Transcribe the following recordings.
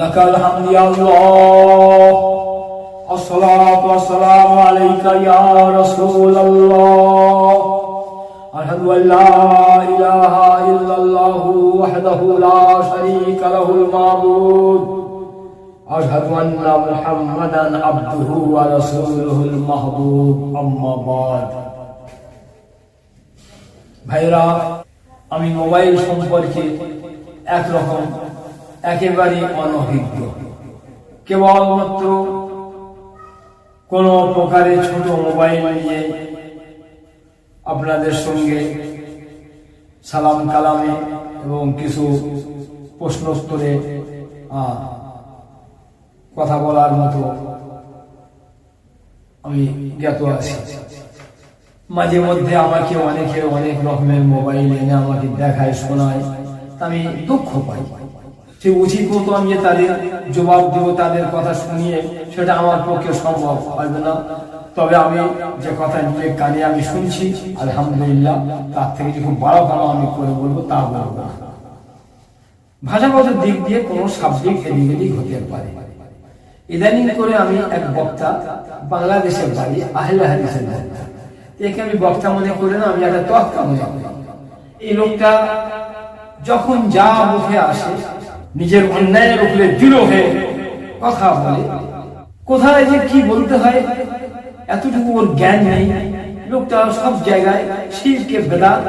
লাকাল হামদু ইয়া আল্লাহ, আসসালাতু ওয়াসসালামু আলাইকা ইয়া রাসূলুল্লাহ, আশহাদু আল্লা ইলাহা ইল্লাল্লাহু ওয়াহদাহু লা শারীকা লাহুল মা'বুদ, আশহাদু আন্না মুহাম্মাদান আবদুহু ওয়া রাসূলুহুল মাহবুব, আম্মা বাদ। ভাইরা, আমি মোবাইল সম্পর্কে একরকম একেবারে অনভিজ্ঞ। কেবলমাত্র কোন প্রকারে ছোট মোবাইল নিয়ে আপনাদের সঙ্গে সালাম কালামে এবং কিছু প্রশ্নোত্তরে কথা বলার মতো আমি জ্ঞাত আছি। মাঝে মধ্যে আমাকে অনেকে অনেক রকমের মোবাইল এনে আমাকে দেখায়, শোনায়, আমি দুঃখ পাই। সে উচিত মতো আমি তাদের জবাব দেব, তাদের কথা শুনিয়ে, সেটা আমার পক্ষে সম্ভব হবে না। তবে আমি যে কথা নিয়ে কানে আমি শুনছি, আলহামদুলিল্লাহ, তার থেকে যে খুব বড় ভালো আমি করে বলবো তা বলবো না। ভাষাগত দিক দিয়ে কোনো শাব্দিক এদিক হতে পারে। ইদানিং করে আমি এক বক্তা, বাংলাদেশের বাড়ি, আহলে হাদিসের বক্তা, একে আমি বক্তা মনে করি না, আমি একটা তক্তা মনে করি। এই লোকটা যখন যা মুখে আসে নিজের অন্যায়ের উপরে দৃঢ় হয়ে কথা বলে, কোথায় যে কি বলতে হয় এতটুকু ওর জ্ঞান নেই। লোকটা সব জায়গায় শিরকে বেদাত,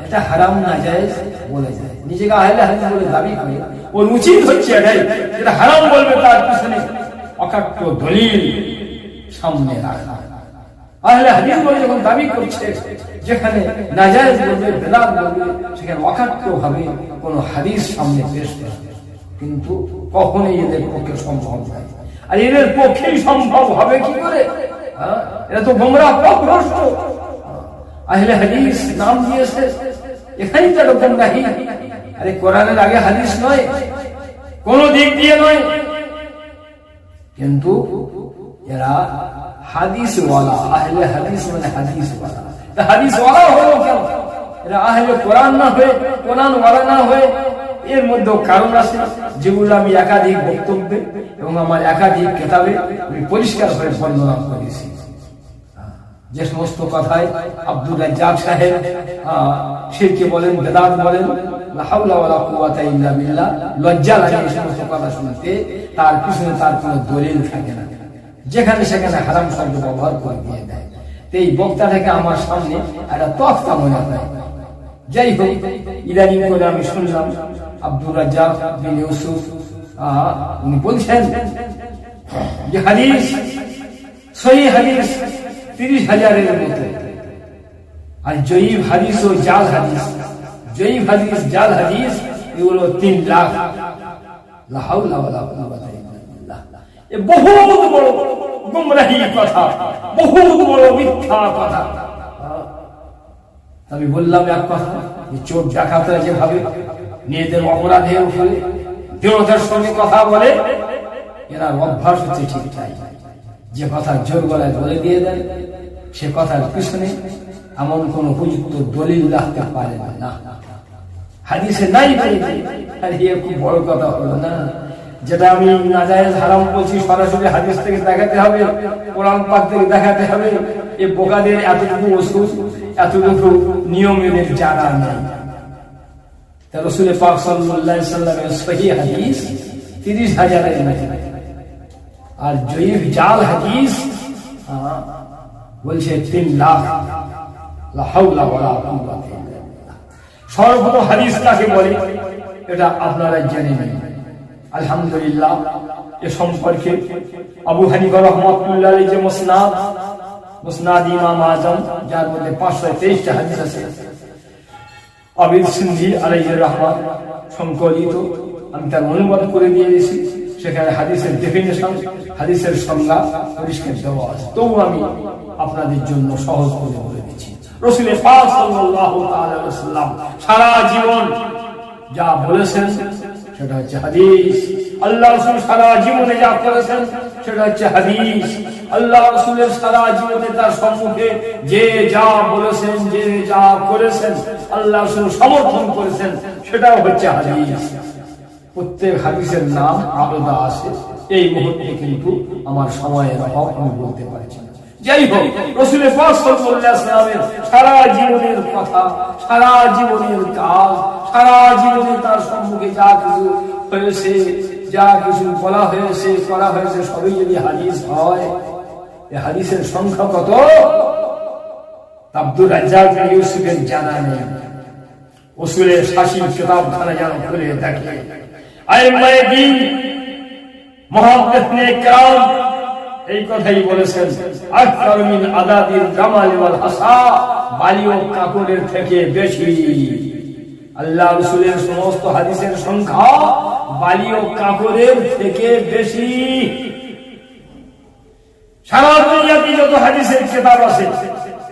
এটা হারাম নাজায়েজ বলে যায়, নিজেকে আহলে হাদিস বলে দাবি করে। ওর উচিত হচ্ছে এটাই, যেটা হারাম বলবে তার পিছনে অকাট্য দলিল সামনে রাখা। আহলে হাদিস বলে যখন দাবি করছে, যেখানে নাজায়েজ বলবে, বেদাত বলবে, সেখানে অকাট্য ভাবে কোন হাদিস সামনে পেশ করবে। কিন্তু কখনোই এদের পক্ষে সম্ভব নয়। আর এদের পক্ষেই সম্ভব হবে কি করে? এরা তো গোমরাহ পথভ্রষ্ট। আহলে হাদিস নাম দিয়েছে, এখানেই তো এরকম নাহি। আরে কোরআনের আগে হাদিস নয়, কোন দিক দিয়ে নয়, কিন্তু এরা হাদিসওয়ালা। আহলে হাদিস মানে হাদিসওয়ালা। হাদিসওয়ালা হলো কেন? এরা আহলে কোরআন না হয়ে, কোরআনওয়ালা না হয়ে, এর মধ্যে কারণ আছে যেগুলো আমি একাধিক বক্তব্যে এবং আমার একাধিক কিতাবে আমি পরিষ্কার করে বর্ণনা করেছি। যে সমস্ত কথায় আব্দুর রাজ্জাক সাহেব শিরকে বলেন, বেদাত বলেন, লা হাওলা ওয়ালা কুওয়াতা ইল্লা বিল্লাহ, লজ্জা লাগে এই সমস্ত কথা শুনতে। তার পিছনে তার কোনো দলিল থাকে না, যেখানে সেখানে হারাম শব্দ ব্যবহার করে দিয়ে দেয়। এই বক্তাটাকে আমার সামনে একটা তফতা মনে হয়। যাই হোক, ইদানিং করে আমি শুনলাম আব্দুর রাজ্জাক বিন ইউসুফ উনি বলছেন যে হাদিস, সহিহ হাদিস 30,000-এর মতো, আর জয়ীফ হাদিস ও জাল হাদিস, জয়ীফ হাদিস, জাল হাদিস এগুলো 3 লাখ। লা হাওলা ওয়ালা কুওয়াতা ইল্লা বিল্লাহ। এ বহুত বড় গুমরাহি কথা, বহুত বড় মিথ্যা কথা। আমি বললাম এক কথা, চোর ডাকাতরা যেভাবে নিজেদের অপরাধের উপরে দৃঢ়তার সঙ্গে কথা বলে, এরা অভ্যাস হচ্ছে ঠিক তাই। যে কথা জোর গলায় বলে দিয়ে দেন, সে কথার পিছনে এমন কোন উপযুক্ত দলিল রাখতে পারে না। হাদিসে নাই বলে, আর এ খুব বড় কথা হলো না? যেটা আমি নাজায়েজ হারাম বলছি, সরাসরি হাদিস থেকে দেখাতে হবে, কোরআন পাক থেকে দেখাতে হবে। এই বোকাদের এতটুকু ওসুল, এতটুকু নিয়ম এদের জানা নেই। রাসূল পাক সাল্লাল্লাহু আলাইহি ওয়াসাল্লামের সহিহ হাদিস 30,000-এর মতো, আর জয়ীফ জাল হাদিস বলছে 3 লাখ। লা হাওলা ওয়ালা কুওয়াতা ইল্লা বিল্লাহ। সর্বপ্রথম হাদিস কাকে বলে এটা আপনারা জেনে নিন। আলহামদুলিল্লাহ, এ সম্পর্কে আবু হানিফা রাহমাতুল্লাহ আলাইহি যে মুসনাদ ইমাম আযম, যার মধ্যে 523টা হাদিস আছে, আবিদ সিন্ধি আলাইহির রাহমাত সংকলিত, আমি তার অনুবাদ করে দিয়েছি। সেখানে হাদিসের ডেফিনেশন, হাদিসের সংজ্ঞা পরিষ্কার দেওয়া আছে। তবু আমি আপনাদের জন্য সহজ করে বলে দিচ্ছি। রাসূল পাক সাল্লাল্লাহু আলাইহি ওয়াসাল্লাম সারা জীবন যা বলেছেন সেটা হচ্ছে হাদিস। আল্লাহ রাসূল সারা জীবনে যা করেছেন সেটা হচ্ছে হাদিস। আল্লাহ রাসূলের সারা জীবনে তার সম্মুখে যে যা বলেছেন, যে যা করেছেন, আল্লাহ রাসূল সমর্থন করেছেন, সেটাও হচ্ছে হাদিস। প্রত্যেক হাদিসের নাম আলাদা আছে। এই মুহূর্তে কিন্তু আমার সময়ের অভাব, আমি বলতে পারছি না। যাই হোক, রাসূল পাক সাল্লাল্লাহু আলাইহি ওয়াসাল্লামের সারা জীবনের কথা, সারা জীবনের কাজ, সারা জীবনে তার সম্মুখে যা কিছু হয়েছে, যা কিছু বলা হয়েছে, করা হয়েছে, সবই যদি হাদিস হয়, এই হাদিসের সংখ্যা কত আব্দুর রাজ্জাক বিন ইউসুফের জানা নেই। উসুলের শাসির কিতাবখানা যেন খুলে দেখে, আইম্মায়ে দ্বীন মুহাদ্দিসিনে কিরাম এই কথাই বলেছেন, আকসার মিন আদাদিল জামাল ওয়াল হাসা, বালি ও কাপড়ের থেকে বেশি। আল্লাহ রাসূলের সমস্ত হাদিসের সংখ্যা বালি ও কাপড়ের থেকে বেশি। সারা দুনিয়াতে যত হাদিসের কিতাব আছে,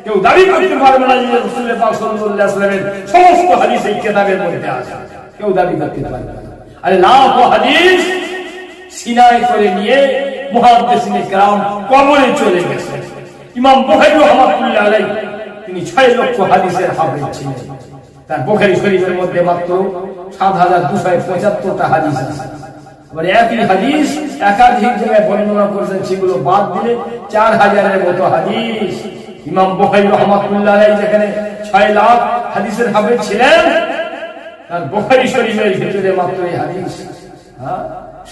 কেউ দাবি করতে পারবে না যে রাসূল পাক সাল্লাল্লাহু আলাইহি ওয়াসাল্লামের সমস্ত হাদিস এই কিতাবের মধ্যে আছে। কেউ দাবি করতে পারবে না। আর লাখ হাদিস সিনায় করে নিয়ে মুহাদ্দিসিনে কিরাম কবরে চলে গেছে। ইমাম বুখারী রাহমাতুল্লাহ আলাইহি তিনি 6 লক্ষ হাদিসের হাফেজ ছিলেন। তার বুখারী শরীফের মধ্যে মাত্র ৭,২৭৫টা হাদিস আছে। আবার একই হাদিস একাধিক জায়গায় বর্ণনা করেছেন, সেগুলো বাদ দিলে ৪,০০০-এর মতো হাদিস। ইমাম বুখারী রাহমাতুল্লাহ আলাইহি যেখানে ৬ লাখ হাদিসের হাফেজ ছিলেন, তার বুখারী শরীফের ভিতরে মাত্র এই হাদিস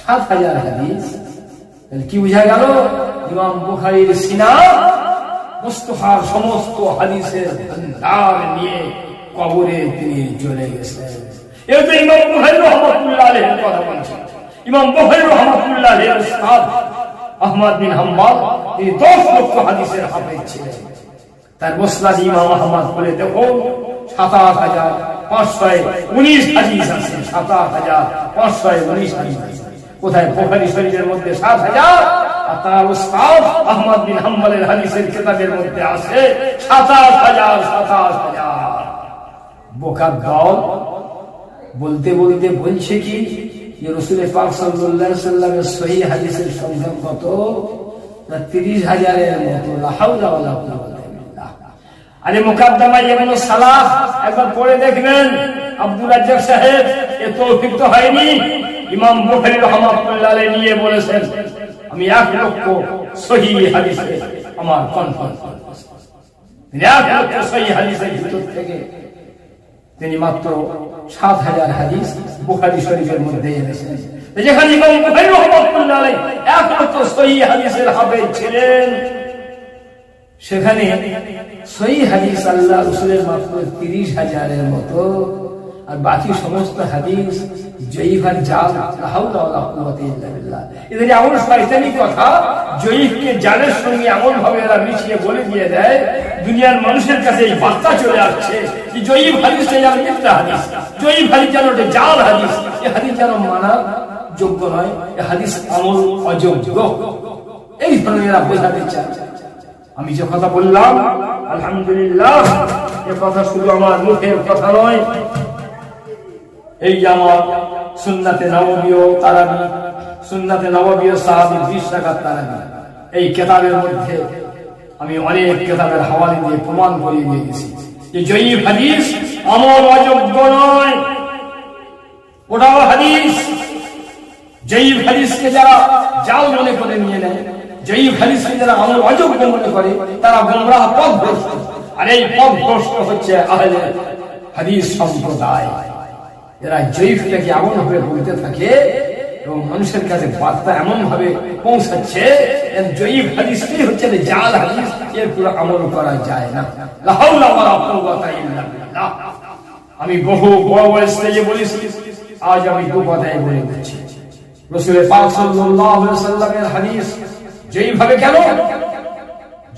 ৭,০০০ হাদিস। কি বুঝা গেল? ইমাম বুখারীর সিনা মুস্তাফার সমস্ত হাদিসের ভান্ডার নিয়ে কবরে তিনি চলে গেছেন। এই তো ইমাম বুখারী রাহমাতুল্লাহ আলাইহির কথা বলছেন। ইমাম বুখারী রাহমাতুল্লাহ আলাইহির উস্তাদ আহমদ বিন হাম্বল তিনি ১০ লক্ষ হাদিসের হাফেজ ছিলেন। তার মুসনাদ ইমাম আহমদ বলে দেখো ৭,৫১৯ হাদিস আছে। ৭,৫১৯ হাদিস কোথায়? বুখারী শরীফের মধ্যে ৭,০০০, আর তার উস্তাদ আহমদ বিন হাম্বলের হাদিসের কিতাবের মধ্যে আছে ২৭,০০০। বোকার দল বলতে বলতে বলছে কি যে রাসূল পাক সাল্লাল্লাহু আলাইহি ওয়াসাল্লামের সহিহ হাদিসের সংখ্যা কত? ৩০,০০০-এর মতো। লা হাওলা ওয়ালা কুওয়াতা ইল্লা বিল্লাহ। আরে মুকাদ্দামা ইবনে সালাহ একবার পড়ে দেখবেন। আব্দুর রাজ্জাক সাহেব এ তৌফিক তো হয়নি। ইমাম বুখারী রাহমাতুল্লাহ আলাইহি নিয়ে বলেছেন, আমি ১ লক্ষ সহিহ হাদিসে আমার কনফার্ম। ১ লক্ষ সহিহ হাদিসের ভিতর থেকে তিনি মাত্র ৭,০০০ হাদিস বুখারী শরীফের মধ্যে এনেছেন। যেখানে ইমাম বুখারী রাহমাতুল্লাহ আলাইহি ১ লক্ষ সহিহ হাদিসের হাফেজ ছিলেন, সেখানে সহিহ হাদিস আল্লাহ রাসূলের মাত্র ৩০,০০০-এর মতো, আর বাকি সমস্ত হাদিস জয়ীফ আর জাল। লা হাওলা ওয়ালা কুওয়াতা ইল্লা বিল্লাহ। এদের এমন শয়তানি কথা, জয়ীফকে জালের সঙ্গে এমন ভাবে এরা মিশিয়ে বলে দিয়ে দেয়, দুনিয়ার মানুষের কাছে এই বার্তা চলে আসছে যে জয়ীফ হাদিসটা যেন মিথ্যা হাদিস, জয়ীফ হাদিস যেন জাল হাদিস, এই হাদিস যেন মানা যোগ্য নয়, এই হাদিস আমল অযোগ্য। এই ধরনের এরা বোঝাতে চায়। আমি যে কথা বললাম, আলহামদুলিল্লাহ, এ কথা শুধু আমার মুখের কথা নয়। এই যে আমার সুন্নাতে নববী ও তারাবি, সুন্নাতে নববী ও সাহাবী ২০ রাকাত তারাবি, এই কিতাবের মধ্যে আমি অনেক কিতাবের হাওয়ালা দিয়ে প্রমাণ করে দিয়েছি যে জয়ীফ হাদিস আমল অযোগ্য নয়। ওটাও হাদিস। জয়ীফ হাদিসকে যারা জাল মনে করে নিয়ে নেয়, জয়ীফ হাদিসকে যারা আমল অযোগ্য মনে করে, তারা গোমরাহ পথভ্রষ্ট। আর এই পথভ্রষ্ট হচ্ছে আহলে হাদিস সম্প্রদায়। এরা জয়ীফটাকে এমন ভাবে বলতে থাকে এবং মানুষের কাছে বার্তা এমন ভাবে পৌঁছাচ্ছে, জয়ীফ হাদিসটাই হচ্ছে জাল হাদিস, এর পুরো আমল করা যায় না। লা হাওলা ওয়ালা কুওয়াতা ইল্লা বিল্লাহ। আমি বহু বড় বড় স্টেজে বলেছি, আজ আমি 2 কথাই বলে দিচ্ছি। রাসূল পাক সাল্লাল্লাহু আলাইহি ওয়াসাল্লামের হাদিস যেইভাবে কেন,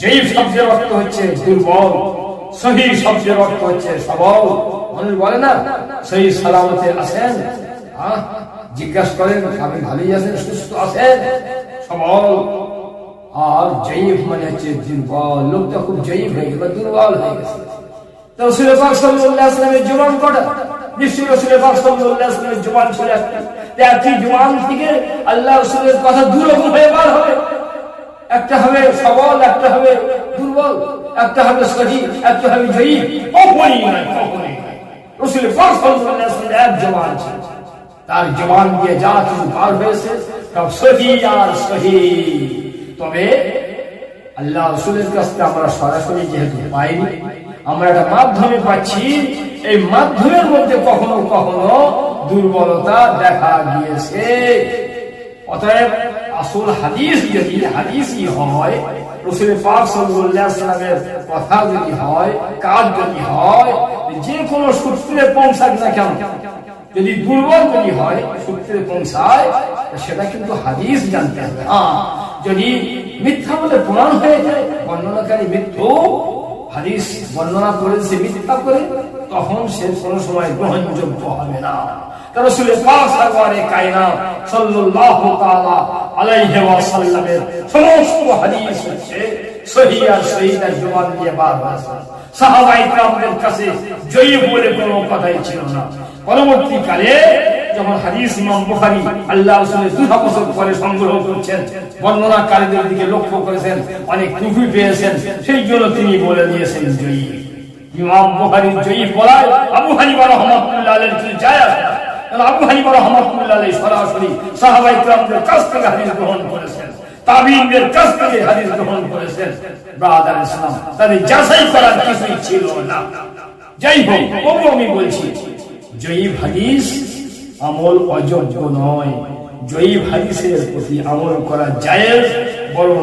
জয়ীফ শব্দের অর্থ হচ্ছে দুর্বল, সহিহ শব্দের অর্থ হচ্ছে সবল। মানুষ বলে না সহিহ সালামতে আছেন, জিজ্ঞাসা করেন আপনি ভালোই আছেন, সুস্থ আছেন, সবল। আর জয়ীফ মানে হচ্ছে দুর্বল। লোকটা খুব জয়ীফ হয়ে গেল, দুর্বল হয়ে গেছে। তো রাসূল পাক সাল্লাল্লাহু আলাইহি ওয়াসাল্লামের জবান কটা? নিশ্চয়ই রাসূল পাক সাল্লাল্লাহু আলাইহি ওয়াসাল্লামের জবান ছিল একটি জবান থেকে আল্লাহ রাসূলের কথা দুরকম হয়ে বার হবে। একটা হবে সবল, একটা হবে দুর্বল, একটা হবে সহিহ, একটা হবে জয়ীফ। কখনই নয়, কখনই নয়। রাসূল পাক সাল্লাল্লাহু আলাইহি ওয়াসাল্লামের এক জবান ছিল। তার জবান দিয়ে যা কিছু বার হয়েছে সব সহি আর সহি। তবে আল্লাহ রাসূলের কাছ থেকে আমরা সরাসরি যেহেতু পাইনি, আমরা একটা মাধ্যমে পাচ্ছি। এই মাধ্যমের মধ্যে কখনো কখনো দুর্বলতা দেখা গিয়েছে। অতএব আসল হাদিস যদি হাদিসই হয়, রাসূল পাক সাল্লাল্লাহু আলাইহি ওয়াসাল্লামের কথা যদি হয়, কাজ যদি হয়, যে কোনো সূত্রে পৌঁছাক না কেন, যদি দুর্বল যদি হয় সূত্রে পৌঁছায়, সেটা কিন্তু হাদিস জানতে হবে। যদি মিথ্যা বলে প্রমাণ হয়ে যায়, বর্ণনাকারী মিথ্যু হাদিস বর্ণনা করেছে মিথ্যা করে, তখন সে কোনো সময় গ্রহণযোগ্য হবে না। কারণ রাসূল পাক সাল্লাল্লাহু তাআলা আলাইহি ওয়াসাল্লামের সমস্ত হাদিস হচ্ছে সহিহ আর সহিহের জবান দিয়ে বার হয়েছে। সাহাবায়ে কেরামদের কাছে জয়ীফ বলে কোনো কথাই ছিল না। পরবর্তীকালে যখন হাদিস ইমাম বুখারী আল্লাহ রাসূলের 2 বছর পরে সংগ্রহ করছেন, বর্ণনাকারীদের দিকে লক্ষ্য করেছেন, অনেক ত্রুটি পেয়েছেন, সেই জন্য তিনি বলে দিয়েছেন জয়ীফ। ইমাম বুখারী জয়ীফ বলায় আবু হানিফা রাহমাতুল্লাহ আলাইহি কি যায় আসে? আবু হানিফা রাহমাতুল্লাহ আলাইহি সরাসরি সাহাবায়ে কেরামদের কাছ থেকে হাদিস গ্রহণ করেছেন, তাবিঈনদের কাছ থেকে হাদিস গ্রহণ করেছেন। ব্রাদার ইসলাম, তাদের যাচাই করার কিছুই ছিল না। যাই হোক, তবু আমি বলছি জয়ীফ হাদিস আমল অযোগ্য নয়। জয়ীফ হাদিসের প্রতি আমল করা জায়েজ, বরং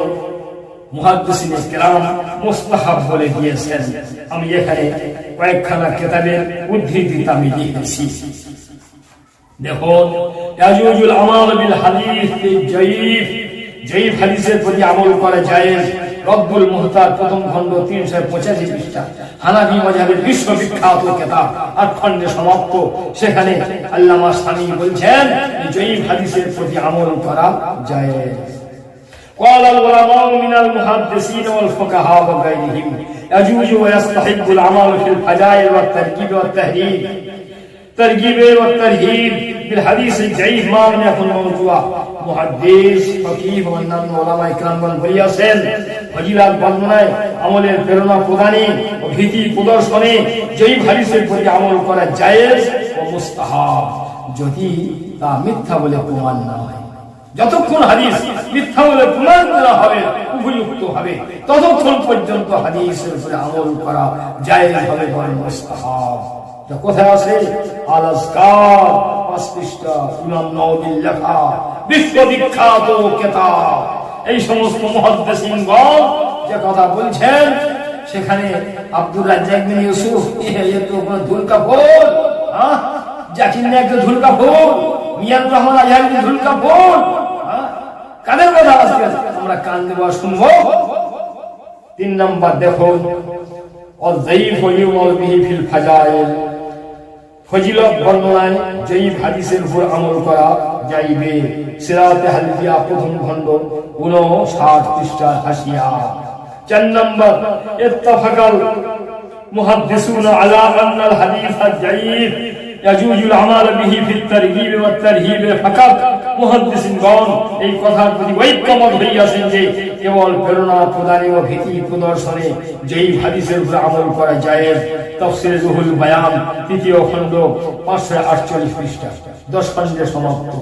মুহাদ্দিসিনে কেরাম মুস্তাহাব বলে দিয়েছেন। আমি এখানে কয়েকখানা কিতাবের উদ্ধৃতি আমি লিখেছি। দেখুন, ইয়াজুজুল আমাল বিল হাদিস জয়ীফ, জয়ীফ হাদিসের প্রতি আমল করা জায়েজ। রব্বুল মুহতার প্রথম খণ্ড 385 পৃষ্ঠা, হানাফি মাযহাবের বিশ্ববিখ্যাত কিতাব 8 খণ্ডে সমাপ্ত। সেখানে আল্লামা সানি বলছেন জয়ীফ হাদিসের প্রতি আমল করা জায়েজ। قال العلماء من المحدثين والفقهاء وغيرهم يجوز ويستحب العمل في الفضائل والترغيب والترهيب بالحديث الضعيف ما لم يكن موضوعا। মুহাদ্দিস, ফকিহ ও অন্যান্য উলামায়ে কেরামগণ বলিয়াছেন, ফজিলত বর্ণনায়, আমলের প্রেরণা প্রদানে ও ভীতি প্রদর্শনে জয়ীফ হাদিসের প্রতি আমল করা জায়েজ ও মুস্তাহাব, যদি তা মিথ্যা বলে প্রমাণ না হয়। যতক্ষণ হাদিস মিথ্যা বলে প্রমাণ করা হবে, উপযুক্ত হবে, ততক্ষণ পর্যন্ত হাদিসের উপরে আমল করা জায়েজ হবে, বরং মুস্তাহাব। কোথায় আছে? আল আযকার 5 পৃষ্ঠা, ইমাম নাওয়ীর লেখা বিশ্ববিখ্যাত কিতাব। এই সমস্ত মুহাদ্দিসিনগণ যে কথা বলছেন, সেখানে আব্দুর রাজ্জাক বিন ইউসুফ এর তো কোনো ধুলকা ফুল, জাকির নায়েকের ধুলকা ফুল, মিয়ানুর রহমান আজহারীর ধুলকা ফুল, কাদের কথা আজকে আমরা কান দেব শুনবো? 3 নম্বর দেখুন, অযঈফ ইউমাল বিহি ফিল ফাজাইল, ফজিলত বর্ণনায় জয়ীফ হাদিসের উপর আমল করা যাইবে। সিরাতে হালফিয়া প্রথম খণ্ড 59 পৃষ্ঠার হাসিয়া। 4 নম্বর, ইত্তাফাকাল মুহাদ্দিসুনা আলা আন্নাল হাদিস আয-যায়ীফ ইয়াজুজুল আমাল বিহি ফিত তারগীব ওয়াত তারহীব ফাকাত। মুহাদ্দিসিনগণ এই কথার প্রতি ঐক্যমত হইয়াছেন যে কেবল প্রেরণা প্রদানে ও ভীতি প্রদর্শনে জয়ীফ হাদিসের উপর আমল করা জায়েজ। তাফসীরে রুহুল বায়ান 3য় খণ্ড 548 পৃষ্ঠা, 10 খণ্ডে সমাপ্ত।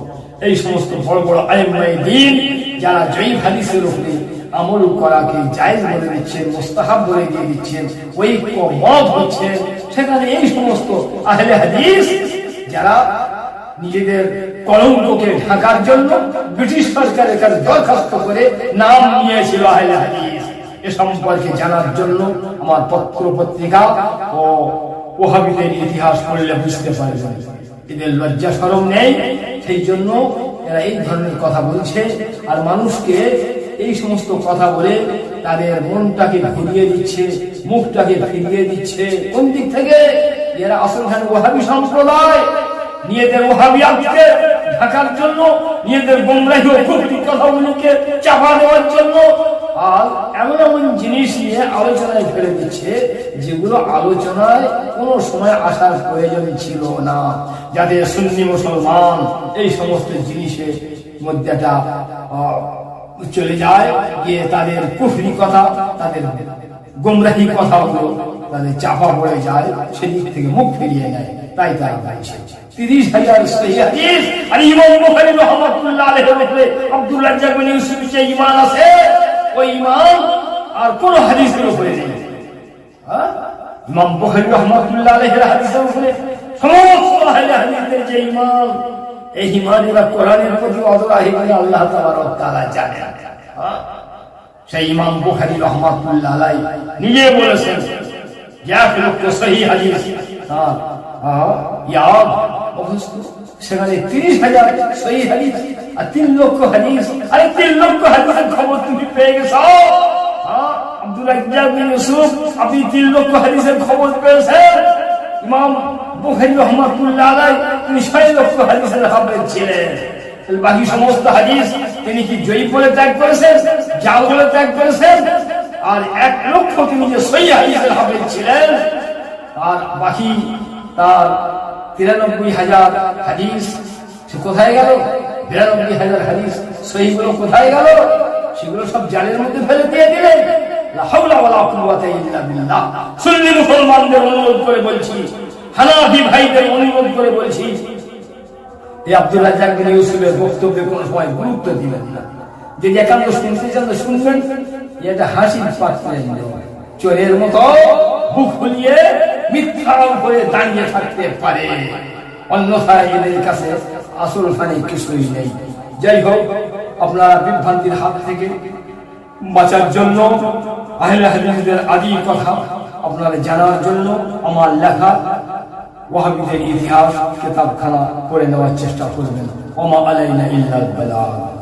এই সমস্ত বড় বড় আইম্মায়ে দ্বীন যারা জয়ীফ হাদিসের উপরে আমল করাকে জায়েজ বলে দিচ্ছেন, মুস্তাহাব বলে দিয়ে দিচ্ছেন, ঐক্যমত হচ্ছে, সেখানে এই সমস্ত আহলে হাদিস যারা নিজেদের কলঙ্ককে ঢাকার জন্য ব্রিটিশ সরকারের কাছে দরখাস্ত করে নাম নিয়েছিল আহলে হাদিস, এ সম্পর্কে জানার জন্য আমার পত্র পত্রিকা ও ওহাবীদের ইতিহাস পড়লে বুঝতে পারবেন। এদের লজ্জা শরম নেই, সেই জন্য এরা এই ধরনের কথা বলছে। আর মানুষকে এই সমস্ত কথা বলে তাদের মনটাকে ঘুরিয়ে দিচ্ছে, মুখটাকে ফিরিয়ে দিচ্ছে। কোন দিক থেকে? এরা আসলে ওহাবী সম্প্রদায়, নিজেদের ওহাবিয়াতকে ঢাকার জন্য, নিজেদের গোমরাহি ও কুফরি কথাগুলিকে চাপা দেওয়ার জন্য, আর এমন এমন জিনিস নিয়ে আলোচনায় ফেলে দিচ্ছে যেগুলো আলোচনায় কোনো সময় আসার প্রয়োজন ছিল না, যাতে সুন্নি মুসলমান এই সমস্ত জিনিসের মধ্যে একটা চলে যায়, গিয়ে তাদের কুফরি কথা, তাদের গোমরাহি কথাগুলো তাদের চাপা পড়ে যায়, সেদিক থেকে মুখ ফিরিয়ে নেয়। তাই তাই 30,000 সহিহ হাদিস। আর ইমাম বুখারী রাহমাতুল্লাহ আলাইহির উপরে আব্দুর রাজ্জাক বিন ইউসুফের যে ঈমান আছে, ওই ঈমান আর কোন হাদিসের উপরে নেই। ইমাম বুখারী রাহমাতুল্লাহ আলাইহির হাদিসের উপরে সমস্ত আহলে হাদিসের যে ঈমান, এই ঈমানই বা কোরআনের প্রতি অদরাহি বলে আল্লাহ তাবারক ওয়া তাআলা জানেন। সেই ইমাম বুখারী রাহমাতুল্লাহ আলাইহি নিজে বলেছেন যে এক লক্ষ সহিহ হাদিস সেখানে 30,000 সহিহ হাদিস আর 3 লক্ষ হাদিস। আরে 3 লক্ষ হাদিসের খবর তুমি পেয়ে গেছো? আব্দুর রাজ্জাক বিন ইউসুফ, আপনি 3 লক্ষ হাদিসের খবর পেয়েছেন। ইমাম বুখারী রাহমাতুল্লাহ আলাইহি তিনি 6 লক্ষ হাদিসের হাফেজ ছিলেন। বাকি সমস্ত হাদিস তিনি কি জয়ী বলে ত্যাগ করেছেন, জাল বলে ত্যাগ করেছেন? আর 1 লক্ষ তিনি যে সহিহ হাদিসের হাফেজ ছিলেন, আর বাকি তার 93,000 হাদিস সে কোথায় গেল? 92,000 হাদিস সহিহগুলো কোথায় গেল? সেগুলো সব জালের মধ্যে ফেলে দিয়ে দিলেন। লা হাওলা ওয়ালা কুওয়াতা ইল্লা বিল্লাহ। সুন্নি মুসলমানদের অনুরোধ করে বলছি, হানাফি ভাইদের অনুরোধ করে বলছি, এই আব্দুর রাজ্জাক বিন ইউসুফের বক্তব্যে কোন সময় গুরুত্ব দিবেন না। যদি একান্ত শুনতে চান তো শুনবেন, এটা হাসির পাত্রে চোরের মতো বুক ফুলিয়ে মিথ্যার উপরে দাঁড়িয়ে থাকতে পারে, অন্যথায় এদের কাছে আসল ফানি কিছুই নেই। যাই হোক, আপনারা বিভ্রান্তির হাত থেকে বাঁচার জন্য, আহলে হাদিসদের আদি কথা আপনারা জানার জন্য আমার লেখা ওয়াহাবিদের ইতিহাস কিতাবখানা পড়ে নেওয়ার চেষ্টা করবেন। ওমা আলাইনা ইল্লাল বালাগ।